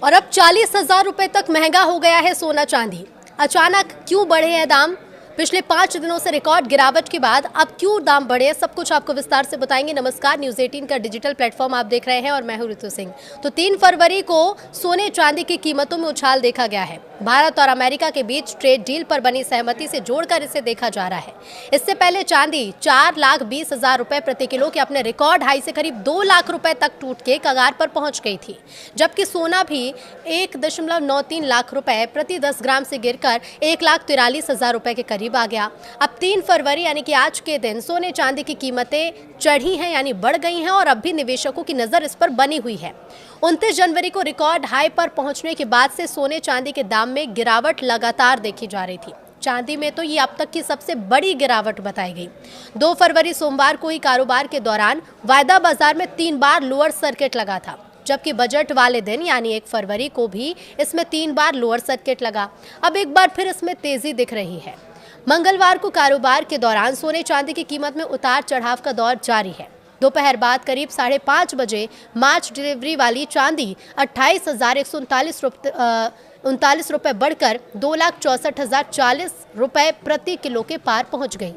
और अब 40,000 रुपए तक महंगा हो गया है सोना चांदी। अचानक क्यों बढ़े हैं दाम? पिछले 5 दिनों से रिकॉर्ड गिरावट के बाद अब क्यों दाम बढ़े, सब कुछ आपको विस्तार से बताएंगे। नमस्कार, न्यूज़ 18 का डिजिटल प्लेटफॉर्म आप देख रहे हैं और मैं हूं ऋतु सिंह। तो 3 फरवरी को सोने चांदी की कीमतों में उछाल देखा गया है। भारत और अमेरिका के बीच ट्रेड डील पर बनी सहमति से जोड़कर इसे देखा जा रहा है। इससे पहले चांदी 4,20,000 रुपए प्रति किलो के अपने रिकॉर्ड हाई से करीब 2 लाख रुपए तक टूट के कगार पर पहुंच गई थी, जबकि सोना भी 1.93 लाख रुपए प्रति 10 ग्राम से गिरकर 1,43,000 रुपए के करीब आ गया। अब 3 फरवरी यानी कि आज के दिन सोने चांदी की कीमतें चढ़ी हैं, यानी बढ़ गई हैं और अब भी निवेशकों की नजर इस पर बनी हुई है। 29 जनवरी को रिकॉर्ड हाई पर पहुंचने के बाद से सोने चांदी के दाम में गिरावट लगातार देखी जा रही थी। चांदी में तो ये अब तक की सबसे बड़ी गिरावट बताई गई। 2 फरवरी सोमवार को ही कारोबार के दौरान वायदा बाजार में 3 बार लोअर सर्किट लगा था, जबकि बजट वाले दिन यानी 1 फरवरी को भी इसमें 3 बार लोअर सर्किट लगा। अब एक बार फिर इसमें तेजी दिख रही है। मंगलवार को कारोबार के दौरान सोने चांदी की कीमत में उतार चढ़ाव का दौर जारी है। दोपहर बाद करीब 5:30 बजे मार्च डिलीवरी वाली चांदी 28,139 रुपए बढ़कर 2,64,040 रुपए प्रति किलो के पार पहुंच गई।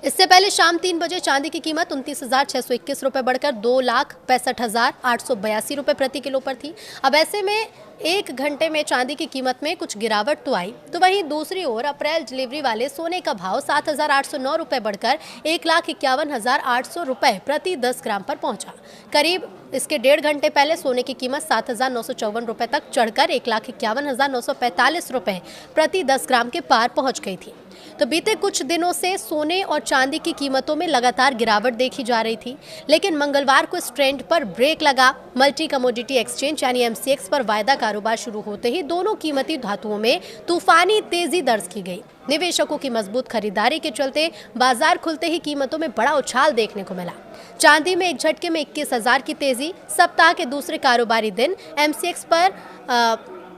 इससे पहले शाम 3 बजे चांदी की कीमत 29,621 रुपए बढ़कर 2,65,882 रुपए प्रति किलो पर थी। अब ऐसे में 1 घंटे में चांदी की कीमत में कुछ गिरावट तो आई, तो वहीं दूसरी ओर अप्रैल डिलीवरी वाले सोने का भाव 7,809 रुपए बढ़कर 1,51,800 रुपए प्रति 10 ग्राम पर पहुंचा। करीब इसके 1.5 घंटे पहले सोने की कीमत 7,954 रुपए तक चढ़कर 1,51,945 रुपए प्रति 10 ग्राम के पार पहुंच गई थी। तो बीते कुछ दिनों से सोने और चांदी की कीमतों में लगातार गिरावट देखी जा रही थी, लेकिन मंगलवार को इस ट्रेंड पर ब्रेक लगा। मल्टी कमोडिटी एक्सचेंज यानी MCX पर वायदा कारोबार शुरू होते ही दोनों कीमती धातुओं में तूफानी तेजी दर्ज की गई। निवेशकों की मजबूत खरीदारी के चलते बाजार खुलते ही कीमतों में बड़ा उछाल देखने को मिला। चांदी में एक झटके में 21,000 की तेजी। सप्ताह के दूसरे कारोबारी दिन MCX पर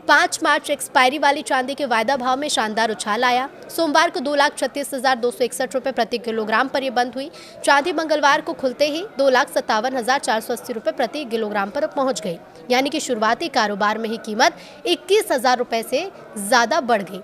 5 मार्च एक्सपायरी वाली चांदी के वायदा भाव में शानदार उछाल आया। सोमवार को 2,36,261 रुपए प्रति किलोग्राम पर यह बंद हुई। चांदी मंगलवार को खुलते ही 2,57,480 रुपए प्रति किलोग्राम पर पहुंच गई, यानी कि शुरुआती कारोबार में ही कीमत 21,000 रुपए से ज्यादा बढ़ गई।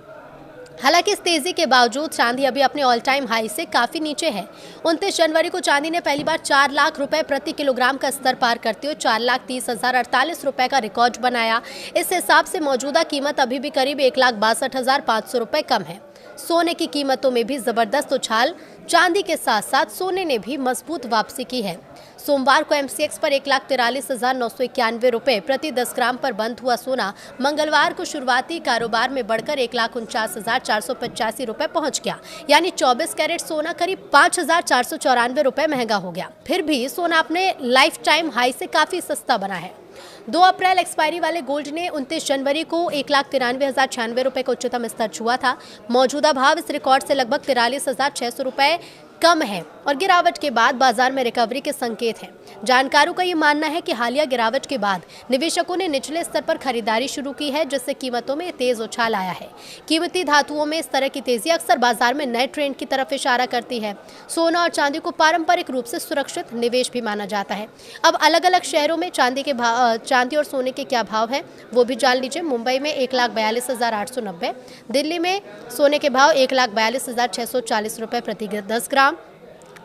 हालांकि इस तेजी के बावजूद चांदी अभी अपने ऑल टाइम हाई से काफी नीचे है। 29 जनवरी को चांदी ने पहली बार 4 लाख रुपए प्रति किलोग्राम का स्तर पार करते हुए 4,30,048 रुपए का रिकॉर्ड बनाया। इस हिसाब से मौजूदा कीमत अभी भी करीब 1,62,500 रुपए कम है। सोने की कीमतों में भी जबरदस्त उछाल। चांदी के साथ साथ सोने ने भी मजबूत वापसी की है। सोमवार को MCX पर 1,43,991 रुपए प्रति 10 ग्राम पर बंद हुआ सोना मंगलवार को शुरुआती कारोबार में बढ़कर 1,49,485 रुपए पहुंच गया, यानी 24 कैरेट सोना करीब 5,494 रुपए महंगा हो गया। फिर भी सोना अपने लाइफ टाइम हाई से काफी सस्ता बना है। 2 अप्रैल एक्सपायरी वाले गोल्ड ने 29 जनवरी को 1,93,096 रुपए का उच्चतम स्तर छुआ था। मौजूदा भाव इस रिकॉर्ड से लगभग 43,600 रुपए कम है और गिरावट के बाद बाजार में रिकवरी के संकेत हैं। जानकारों का ये मानना है कि हालिया गिरावट के बाद निवेशकों ने निचले स्तर पर खरीदारी शुरू की है, जिससे कीमतों में तेज उछाल आया है। कीमती धातुओं में इस तरह की तेजी अक्सर बाजार में नए ट्रेंड की तरफ इशारा करती है। सोना और चांदी को पारंपरिक रूप से सुरक्षित निवेश भी माना जाता है। अब अलग अलग शहरों में चांदी और सोने के क्या भाव है वो भी जान लीजिए। मुंबई में 1,42,890, दिल्ली में सोने के भाव 1,42,640 रुपए प्रति 10 ग्राम,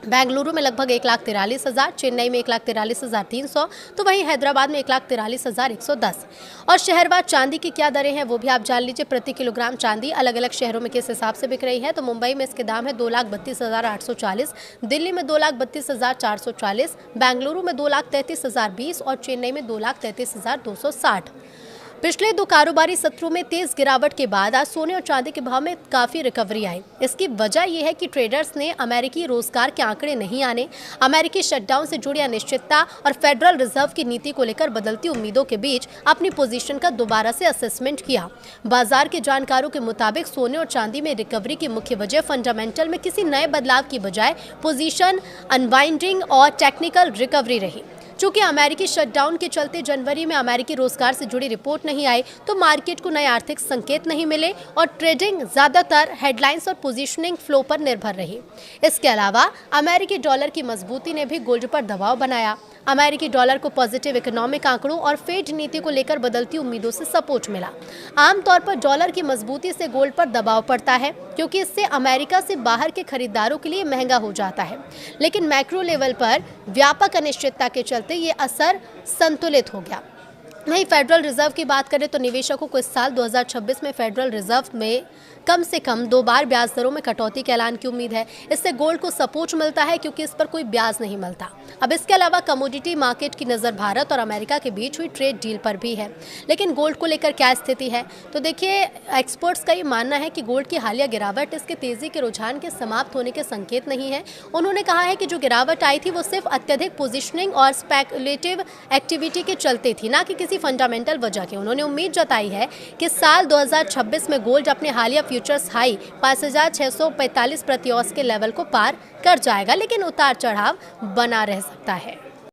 बेंगलुरु में लगभग 1,43,000, चेन्नई में 1,43,300, तो वहीं हैदराबाद में 1,43,110। और शहरवार चांदी की क्या दरें हैं वो भी आप जान लीजिए। प्रति किलोग्राम चांदी अलग अलग शहरों में किस हिसाब से बिक रही है। तो मुंबई में इसके दाम है 2,32,840, दिल्ली में 2,32,440, बेंगलुरु में 2,33,020 और चेन्नई में 2,33,260। पिछले 2 कारोबारी सत्रों में तेज गिरावट के बाद आज सोने और चांदी के भाव में काफी रिकवरी आई। इसकी वजह यह है कि ट्रेडर्स ने अमेरिकी रोजगार के आंकड़े नहीं आने, अमेरिकी शटडाउन से जुड़ी अनिश्चितता और फेडरल रिजर्व की नीति को लेकर बदलती उम्मीदों के बीच अपनी पोजीशन का दोबारा से असेसमेंट किया। बाजार के जानकारों के मुताबिक सोने और चांदी में रिकवरी की मुख्य वजह फंडामेंटल में किसी नए बदलाव की बजाय पोजीशन अनवाइंडिंग और टेक्निकल रिकवरी रही। चूंकि अमेरिकी शटडाउन के चलते जनवरी में अमेरिकी रोजगार से जुड़ी रिपोर्ट नहीं आई, तो मार्केट को नए आर्थिक संकेत नहीं मिले और ट्रेडिंग ज्यादातर हेडलाइंस और पोजीशनिंग फ्लो पर निर्भर रही। इसके अलावा अमेरिकी डॉलर की मजबूती ने भी गोल्ड पर दबाव बनाया। अमेरिकी डॉलर को पॉजिटिव इकोनॉमिक आंकड़ों और फेड नीति को लेकर बदलती उम्मीदों से सपोर्ट मिला। आमतौर पर डॉलर की मजबूती से गोल्ड पर दबाव पड़ता है क्योंकि इससे अमेरिका से बाहर के खरीदारों के लिए महंगा हो जाता है, लेकिन मैक्रो लेवल पर व्यापक अनिश्चितता के चलते ये असर संतुलित हो गया। वहीं फेडरल रिजर्व की बात करें तो निवेशकों को इस साल 2026 में फेडरल रिजर्व में कम से कम 2 बार ब्याज दरों में कटौती के ऐलान की उम्मीद है। इससे गोल्ड को सपोर्ट मिलता है क्योंकि इस पर कोई ब्याज नहीं मिलता। अब इसके अलावा कमोडिटी मार्केट की नज़र भारत और अमेरिका के बीच हुई ट्रेड डील पर भी है। लेकिन गोल्ड को लेकर क्या स्थिति है, तो देखिए एक्सपर्ट्स का ये मानना है कि गोल्ड की हालिया गिरावट इसके तेजी के रुझान के समाप्त होने के संकेत नहीं है। उन्होंने कहा है कि जो गिरावट आई थी वो सिर्फ अत्यधिक पोजिशनिंग और स्पेकुलेटिव एक्टिविटी के चलते थी, ना कि किसी फंडामेंटल वजह के। उन्होंने उम्मीद जताई है कि साल 2026 में गोल्ड अपने हालिया फ्यूचर्स हाई 5,645 प्रति औंस के लेवल को पार कर जाएगा, लेकिन उतार चढ़ाव बना रह सकता है।